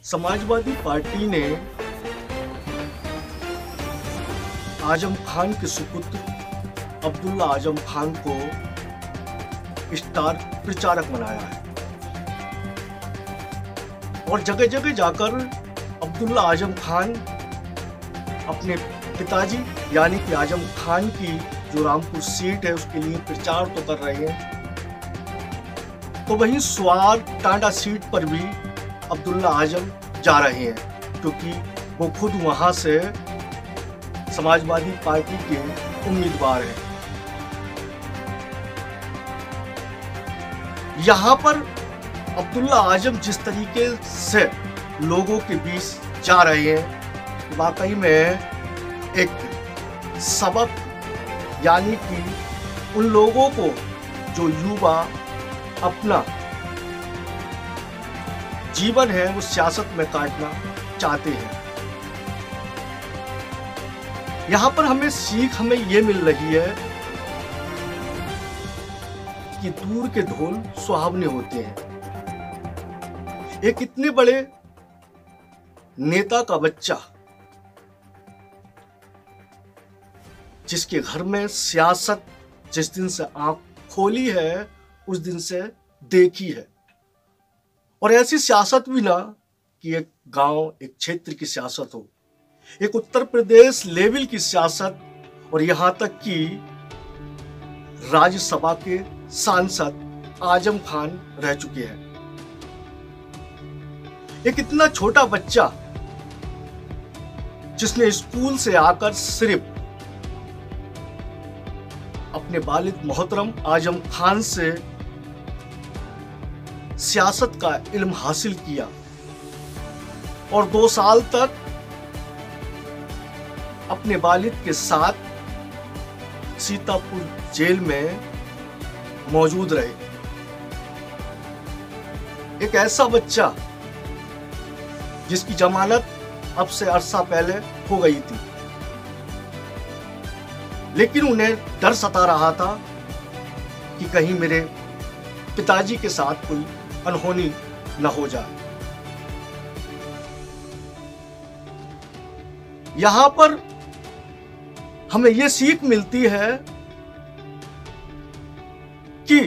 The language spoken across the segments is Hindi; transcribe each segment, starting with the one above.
समाजवादी पार्टी ने आजम खान के सुपुत्र अब्दुल्ला आजम खान को स्टार प्रचारक बनाया है और जगह जगह जाकर अब्दुल्ला आजम खान अपने पिताजी यानी कि आजम खान की जो रामपुर सीट है उसके लिए प्रचार तो कर रहे हैं, तो वहीं स्वार टांडा सीट पर भी अब्दुल्ला आजम जा रहे हैं क्योंकि वो खुद वहां से समाजवादी पार्टी के उम्मीदवार हैं। यहां पर अब्दुल्ला आजम जिस तरीके से लोगों के बीच जा रहे हैं वाकई में एक सबक, यानी कि उन लोगों को जो युवा अपना जीवन है वो सियासत में काटना चाहते हैं। यहां पर हमें सीख ये मिल रही है कि दूर के ढोल सुहावने होते हैं। एक इतने बड़े नेता का बच्चा जिसके घर में सियासत जिस दिन से आंख खोली है उस दिन से देखी है, और ऐसी सियासत भी ना कि एक गांव एक क्षेत्र की सियासत हो, एक उत्तर प्रदेश लेवल की सियासत और यहां तक कि राज्यसभा के सांसद आजम खान रह चुके हैं। एक इतना छोटा बच्चा जिसने स्कूल से आकर सिर्फ अपने वालिद मोहतरम आजम खान से सियासत का इल्म हासिल किया और 2 साल तक अपने वालिद के साथ सीतापुर जेल में मौजूद रहे। एक ऐसा बच्चा जिसकी जमानत अब से अरसा पहले हो गई थी, लेकिन उन्हें डर सता रहा था कि कहीं मेरे पिताजी के साथ कोई अनहोनी न हो जाए। यहां पर हमें यह सीख मिलती है कि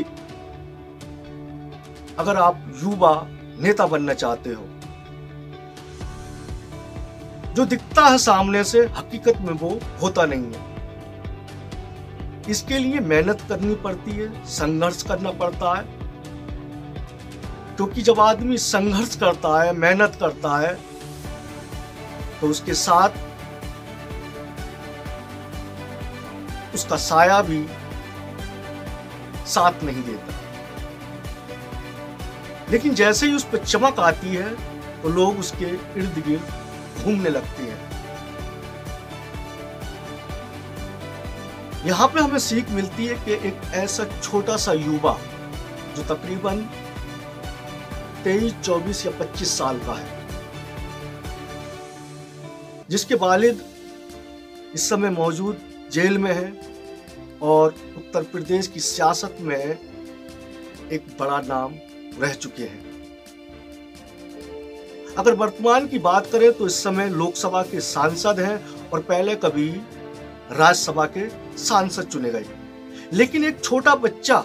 अगर आप युवा नेता बनना चाहते हो, जो दिखता है सामने से हकीकत में वो होता नहीं है। इसके लिए मेहनत करनी पड़ती है, संघर्ष करना पड़ता है, क्योंकि जब आदमी संघर्ष करता है, मेहनत करता है, तो उसके साथ उसका साया भी साथ नहीं देता। लेकिन जैसे ही उस पर चमक आती है तो लोग उसके इर्द गिर्द घूमने लगते हैं। यहां पे हमें सीख मिलती है कि एक ऐसा छोटा सा युवा जो तकरीबन 23, 24 या 25 साल का है, जिसके वालिद इस समय मौजूद जेल में है और उत्तर प्रदेश की सियासत में एक बड़ा नाम रह चुके हैं। अगर वर्तमान की बात करें तो इस समय लोकसभा के सांसद हैं और पहले कभी राज्यसभा के सांसद चुने गए। लेकिन एक छोटा बच्चा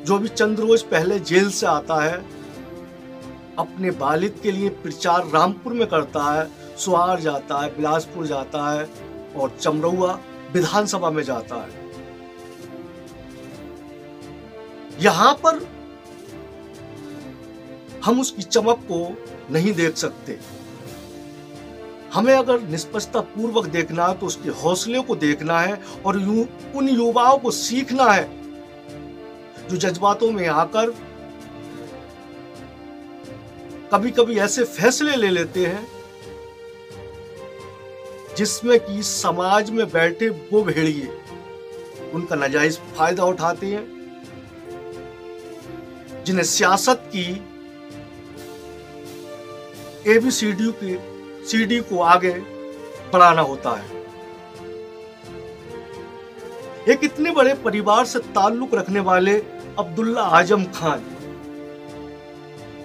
जो भी चंद रोज पहले जेल से आता है, अपने वालिद के लिए प्रचार रामपुर में करता है, सुहार जाता है, बिलासपुर जाता है और चमरौआ विधानसभा में जाता है। यहां पर हम उसकी चमक को नहीं देख सकते। हमें अगर निष्पक्षता पूर्वक देखना है तो उसके हौसले को देखना है और उन युवाओं को सीखना है जो जज्बातों में आकर कभी कभी ऐसे फैसले ले लेते हैं जिसमें कि समाज में बैठे वो भेड़िए उनका नाजायज फायदा उठाते हैं, जिन्हें सियासत की ABCD को आगे बढ़ाना होता है। एक इतने बड़े परिवार से ताल्लुक रखने वाले अब्दुल्ला आजम खान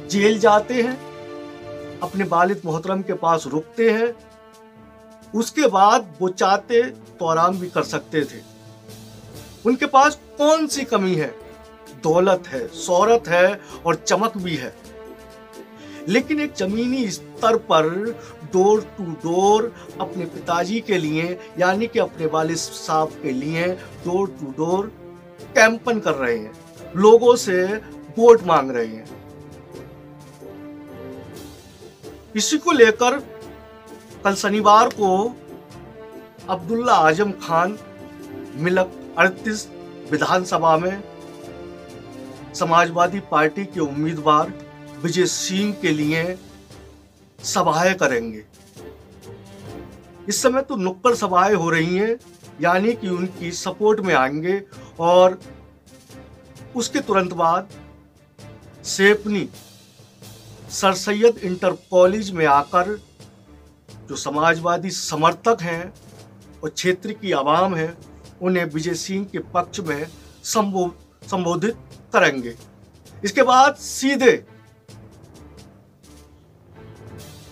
जेल जाते हैं अपने वालिद मोहतरम के पास रुकते हैं। उसके बाद वो चाहते तो आराम भी कर सकते थे। उनके पास कौन सी कमी है? दौलत है, शोहरत है और चमक भी है। लेकिन एक जमीनी स्तर पर डोर टू डोर अपने पिताजी के लिए, यानी कि अपने वालिद साहब के लिए डोर टू डोर कैंपन कर रहे हैं, लोगों से वोट मांग रहे हैं। इसी को लेकर कल शनिवार को अब्दुल्ला आजम खान मिलक 38 विधानसभा में समाजवादी पार्टी के उम्मीदवार विजय सिंह के लिए सभाएं करेंगे। इस समय तो नुक्कड़ सभाएं हो रही हैं, यानी कि उनकी सपोर्ट में आएंगे। और उसके तुरंत बाद सेपनी सर सैयद इंटर कॉलेज में आकर जो समाजवादी समर्थक हैं और क्षेत्र की आवाम है, उन्हें विजय सिंह के पक्ष में संबोधित करेंगे। इसके बाद सीधे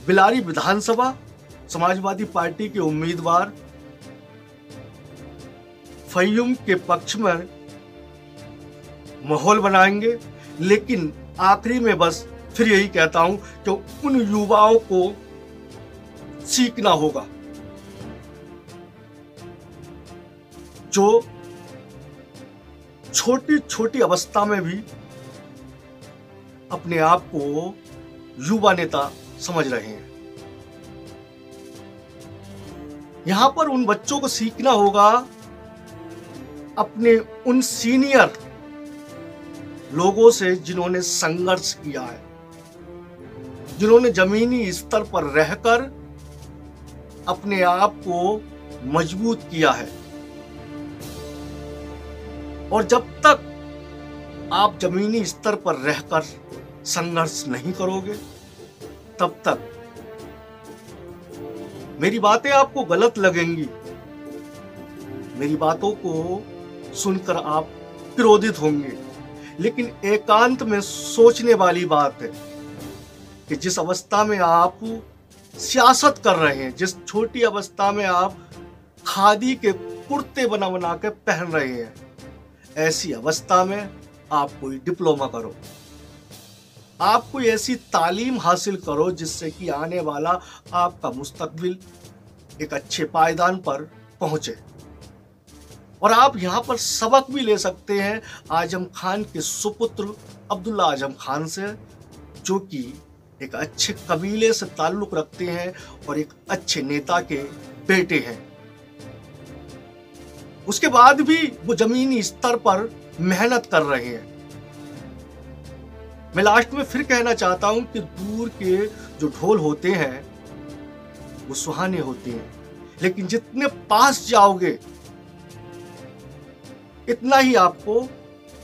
बिलारी विधानसभा समाजवादी पार्टी के उम्मीदवार फय्यूम के पक्ष में माहौल बनाएंगे। लेकिन आखिरी में बस फिर यही कहता हूं कि उन युवाओं को सीखना होगा जो छोटी छोटी अवस्था में भी अपने आप को युवा नेता समझ रहे हैं। यहां पर उन बच्चों को सीखना होगा अपने उन सीनियर लोगों से जिन्होंने संघर्ष किया है, जिन्होंने जमीनी स्तर पर रहकर अपने आप को मजबूत किया है। और जब तक आप जमीनी स्तर पर रहकर संघर्ष नहीं करोगे, तब तक मेरी बातें आपको गलत लगेंगी, मेरी बातों को सुनकर आप क्रोधित होंगे। लेकिन एकांत में सोचने वाली बात है कि जिस अवस्था में आप सियासत कर रहे हैं, जिस छोटी अवस्था में आप खादी के कुर्ते बना बना के पहन रहे हैं, ऐसी अवस्था में आप कोई डिप्लोमा करो, आप कोई ऐसी तालीम हासिल करो जिससे कि आने वाला आपका मुस्तकबिल एक अच्छे पायदान पर पहुंचे। और आप यहाँ पर सबक भी ले सकते हैं आजम खान के सुपुत्र अब्दुल्ला आजम खान से, जो कि एक अच्छे कबीले से ताल्लुक रखते हैं और एक अच्छे नेता के बेटे हैं। उसके बाद भी वो जमीनी स्तर पर मेहनत कर रहे हैं। मैं लास्ट में फिर कहना चाहता हूं कि दूर के जो ढोल होते हैं वो सुहाने होते हैं, लेकिन जितने पास जाओगे इतना ही आपको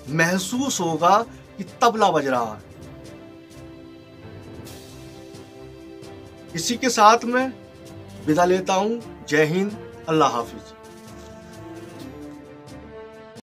महसूस होगा कि तबला बज रहा है। इसी के साथ में विदा लेता हूं। जय हिंद, अल्लाह हाफिज।